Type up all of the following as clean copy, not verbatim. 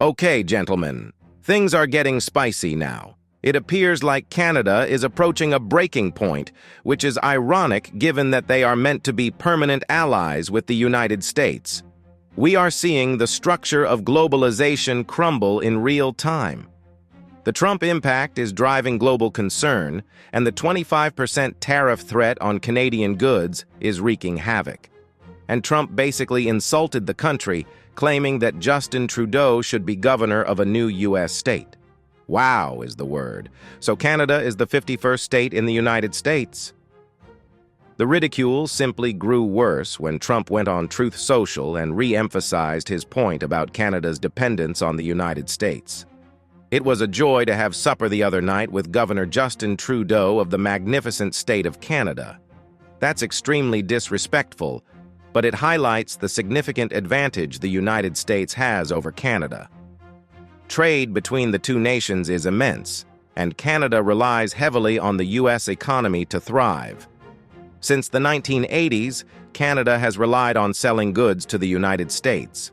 Okay, gentlemen, things are getting spicy now. It appears like Canada is approaching a breaking point, which is ironic given that they are meant to be permanent allies with the United States. We are seeing the structure of globalization crumble in real time. The Trump impact is driving global concern, and the 25% tariff threat on Canadian goods is wreaking havoc. And Trump basically insulted the country, claiming that Justin Trudeau should be governor of a new U.S. state. Wow is the word. So Canada is the 51st state in the United States. The ridicule simply grew worse when Trump went on Truth Social and re-emphasized his point about Canada's dependence on the United States. It was a joy to have supper the other night with Governor Justin Trudeau of the magnificent state of Canada. That's extremely disrespectful, but it highlights the significant advantage the United States has over Canada. Trade between the two nations is immense, and Canada relies heavily on the U.S. economy to thrive. Since the 1980s, Canada has relied on selling goods to the United States.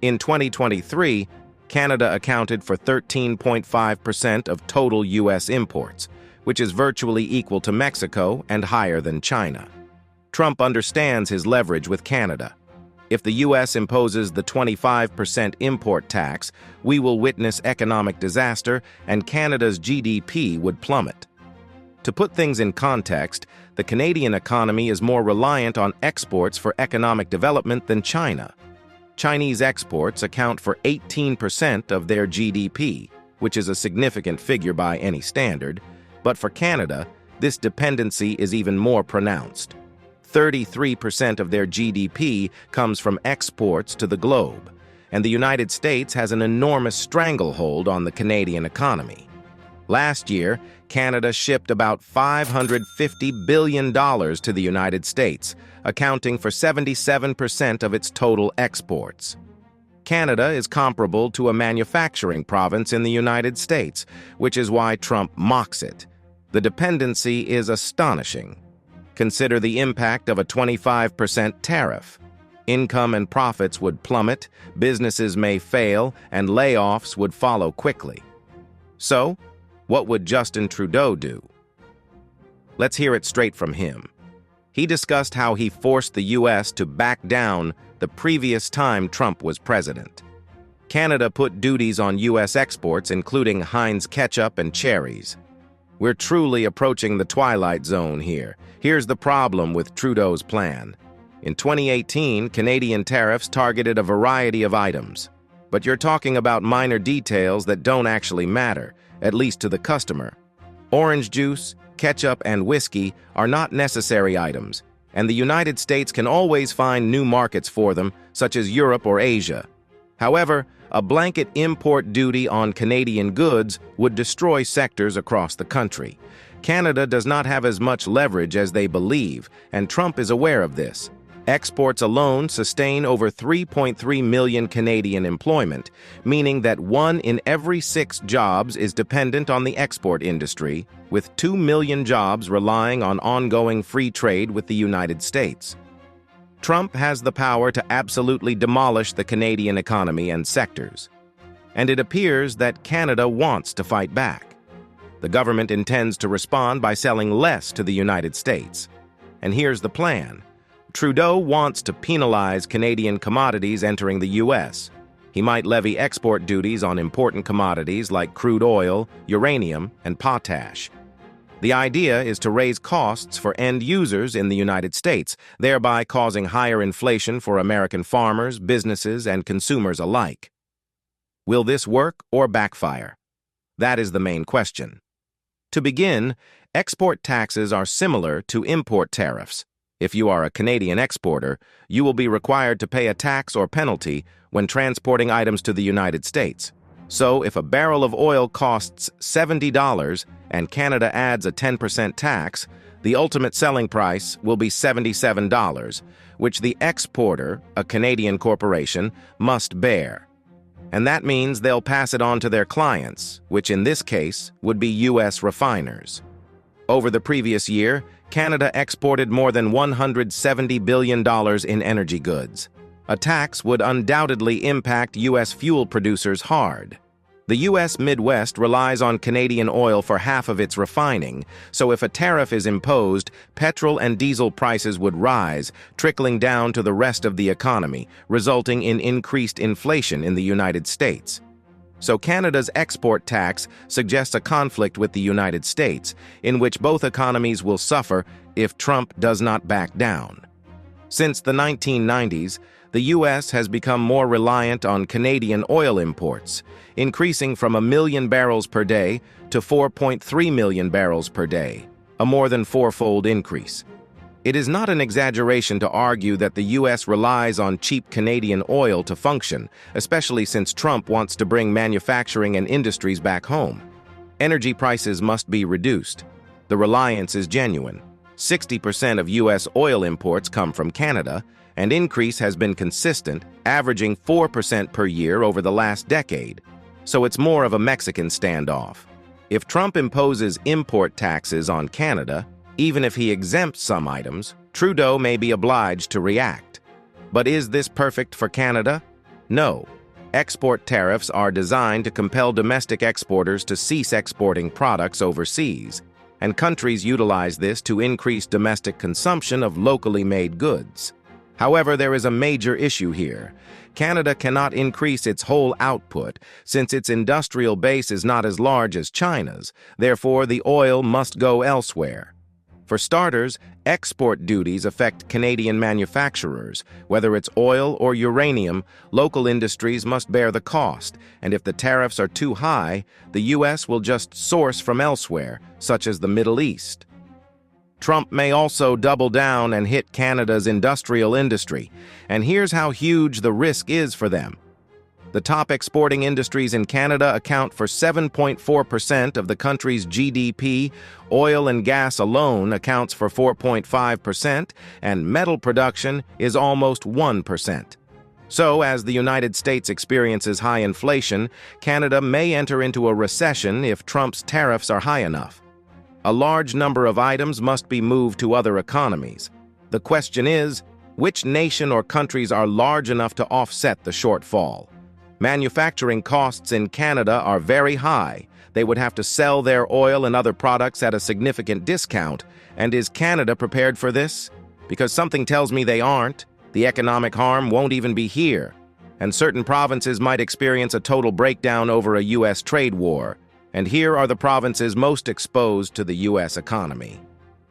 In 2023, Canada accounted for 13.5% of total U.S. imports, which is virtually equal to Mexico and higher than China. Trump understands his leverage with Canada. If the U.S. imposes the 25% import tax, we will witness economic disaster and Canada's GDP would plummet. To put things in context, the Canadian economy is more reliant on exports for economic development than China. Chinese exports account for 18% of their GDP, which is a significant figure by any standard, but for Canada, this dependency is even more pronounced. 33% of their GDP comes from exports to the globe, and the United States has an enormous stranglehold on the Canadian economy. Last year, Canada shipped about $550 billion to the United States, accounting for 77% of its total exports. Canada is comparable to a manufacturing province in the United States, which is why Trump mocks it. The dependency is astonishing. Consider the impact of a 25% tariff. Income and profits would plummet, businesses may fail, and layoffs would follow quickly. So, what would Justin Trudeau do? Let's hear it straight from him. He discussed how he forced the U.S. to back down the previous time Trump was president. Canada put duties on U.S. exports, including Heinz ketchup and cherries. We're truly approaching the twilight zone here. Here's the problem with Trudeau's plan. In 2018, Canadian tariffs targeted a variety of items. But you're talking about minor details that don't actually matter, at least to the customer. Orange juice, ketchup, and whiskey are not necessary items, and the United States can always find new markets for them, such as Europe or Asia. However, a blanket import duty on Canadian goods would destroy sectors across the country. Canada does not have as much leverage as they believe, and Trump is aware of this. Exports alone sustain over 3.3 million Canadian employment, meaning that 1 in every 6 jobs is dependent on the export industry, with 2 million jobs relying on ongoing free trade with the United States. Trump has the power to absolutely demolish the Canadian economy and sectors. And it appears that Canada wants to fight back. The government intends to respond by selling less to the United States. And here's the plan. Trudeau wants to penalize Canadian commodities entering the U.S. He might levy export duties on important commodities like crude oil, uranium, and potash. The idea is to raise costs for end users in the United States, thereby causing higher inflation for American farmers, businesses, and consumers alike. Will this work or backfire? That is the main question. To begin, export taxes are similar to import tariffs. If you are a Canadian exporter, you will be required to pay a tax or penalty when transporting items to the United States. So, if a barrel of oil costs $70 and Canada adds a 10% tax, the ultimate selling price will be $77, which the exporter, a Canadian corporation, must bear. And that means they'll pass it on to their clients, which in this case would be U.S. refiners. Over the previous year, Canada exported more than $170 billion in energy goods. A tax would undoubtedly impact U.S. fuel producers hard. The U.S. Midwest relies on Canadian oil for half of its refining, so if a tariff is imposed, petrol and diesel prices would rise, trickling down to the rest of the economy, resulting in increased inflation in the United States. So Canada's export tax suggests a conflict with the United States, in which both economies will suffer if Trump does not back down. Since the 1990s, the U.S. has become more reliant on Canadian oil imports, increasing from 1 million barrels per day to 4.3 million barrels per day, a more than fourfold increase. It is not an exaggeration to argue that the U.S. relies on cheap Canadian oil to function, especially since Trump wants to bring manufacturing and industries back home. Energy prices must be reduced. The reliance is genuine. 60% of U.S. oil imports come from Canada, and increase has been consistent, averaging 4% per year over the last decade. So it's more of a Mexican standoff. If Trump imposes import taxes on Canada, even if he exempts some items, Trudeau may be obliged to react. But is this perfect for Canada? No. Export tariffs are designed to compel domestic exporters to cease exporting products overseas, and countries utilize this to increase domestic consumption of locally made goods. However, there is a major issue here. Canada cannot increase its whole output since its industrial base is not as large as China's. Therefore, the oil must go elsewhere. For starters, export duties affect Canadian manufacturers. Whether it's oil or uranium, local industries must bear the cost, and if the tariffs are too high, the U.S. will just source from elsewhere, such as the Middle East. Trump may also double down and hit Canada's industrial industry, and here's how huge the risk is for them. The top exporting industries in Canada account for 7.4% of the country's GDP, oil and gas alone accounts for 4.5%, and metal production is almost 1%. So, as the United States experiences high inflation, Canada may enter into a recession if Trump's tariffs are high enough. A large number of items must be moved to other economies. The question is, which nation or countries are large enough to offset the shortfall? Manufacturing costs in Canada are very high. They would have to sell their oil and other products at a significant discount. And is Canada prepared for this? Because something tells me they aren't. The economic harm won't even be here. And certain provinces might experience a total breakdown over a U.S. trade war. And here are the provinces most exposed to the U.S. economy.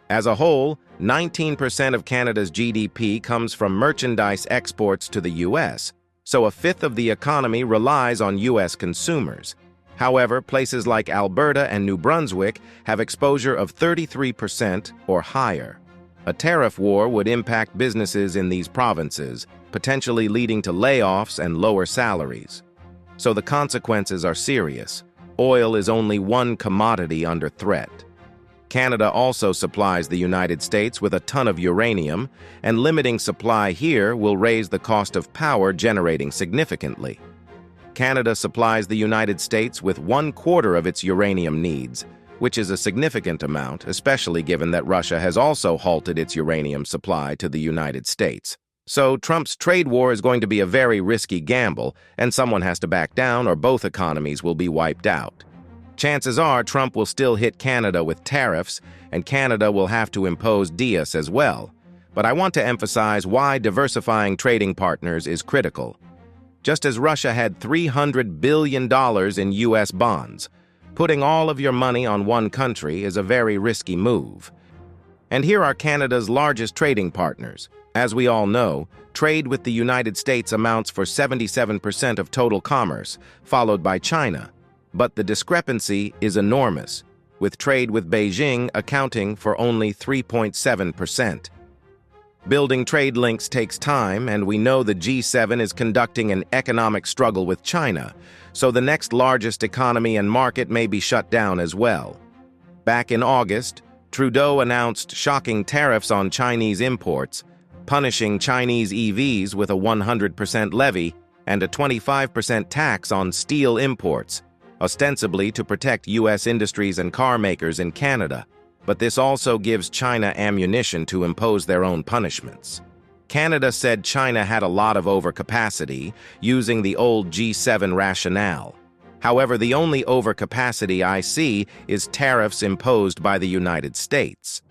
As a whole, 19% of Canada's GDP comes from merchandise exports to the U.S., so a fifth of the economy relies on U.S. consumers. However, places like Alberta and New Brunswick have exposure of 33% or higher. A tariff war would impact businesses in these provinces, potentially leading to layoffs and lower salaries. So the consequences are serious. Oil is only one commodity under threat. Canada also supplies the United States with a ton of uranium, and limiting supply here will raise the cost of power generating significantly. Canada supplies the United States with 1/4 of its uranium needs, which is a significant amount, especially given that Russia has also halted its uranium supply to the United States. So Trump's trade war is going to be a very risky gamble, and someone has to back down or both economies will be wiped out. Chances are Trump will still hit Canada with tariffs, and Canada will have to impose DIAS as well. But I want to emphasize why diversifying trading partners is critical. Just as Russia had $300 billion in U.S. bonds, putting all of your money on one country is a very risky move. And here are Canada's largest trading partners. As we all know, trade with the United States amounts for 77% of total commerce, followed by China. But the discrepancy is enormous, with trade with Beijing accounting for only 3.7%. Building trade links takes time, and we know the G7 is conducting an economic struggle with China, so the next largest economy and market may be shut down as well. Back in August, Trudeau announced shocking tariffs on Chinese imports, punishing Chinese EVs with a 100% levy and a 25% tax on steel imports, ostensibly to protect U.S. industries and car makers in Canada. But this also gives China ammunition to impose their own punishments. Canada said China had a lot of overcapacity, using the old G7 rationale. However, the only overcapacity I see is tariffs imposed by the United States.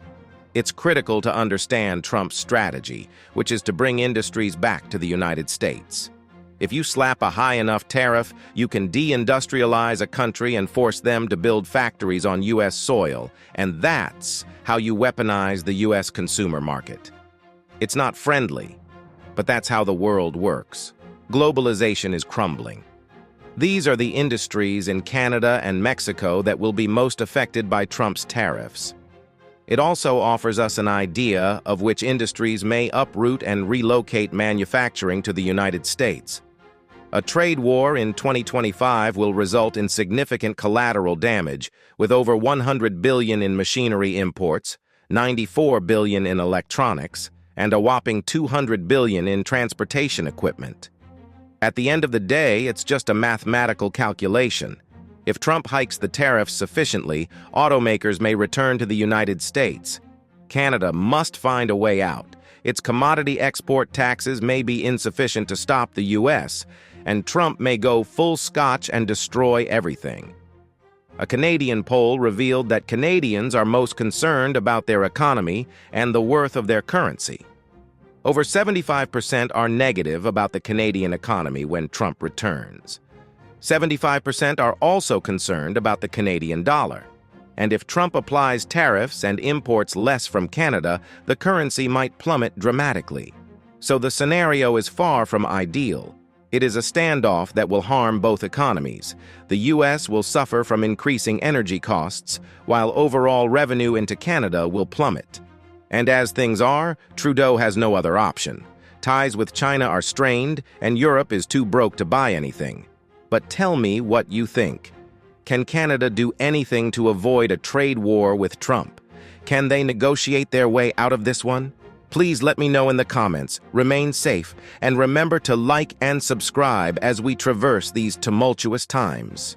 It's critical to understand Trump's strategy, which is to bring industries back to the United States. If you slap a high enough tariff, you can deindustrialize a country and force them to build factories on U.S. soil, and that's how you weaponize the U.S. consumer market. It's not friendly, but that's how the world works. Globalization is crumbling. These are the industries in Canada and Mexico that will be most affected by Trump's tariffs. It also offers us an idea of which industries may uproot and relocate manufacturing to the United States. A trade war in 2025 will result in significant collateral damage, with over $100 billion in machinery imports, $94 billion in electronics, and a whopping $200 billion in transportation equipment. At the end of the day, it's just a mathematical calculation. If Trump hikes the tariffs sufficiently, automakers may return to the United States. Canada must find a way out. Its commodity export taxes may be insufficient to stop the U.S., and Trump may go full Scotch and destroy everything. A Canadian poll revealed that Canadians are most concerned about their economy and the worth of their currency. Over 75% are negative about the Canadian economy when Trump returns. 75% are also concerned about the Canadian dollar. And if Trump applies tariffs and imports less from Canada, the currency might plummet dramatically. So the scenario is far from ideal. It is a standoff that will harm both economies. The U.S. will suffer from increasing energy costs, while overall revenue into Canada will plummet. And as things are, Trudeau has no other option. Ties with China are strained, and Europe is too broke to buy anything. But tell me what you think. Can Canada do anything to avoid a trade war with Trump? Can they negotiate their way out of this one? Please let me know in the comments. Remain safe, and remember to like and subscribe as we traverse these tumultuous times.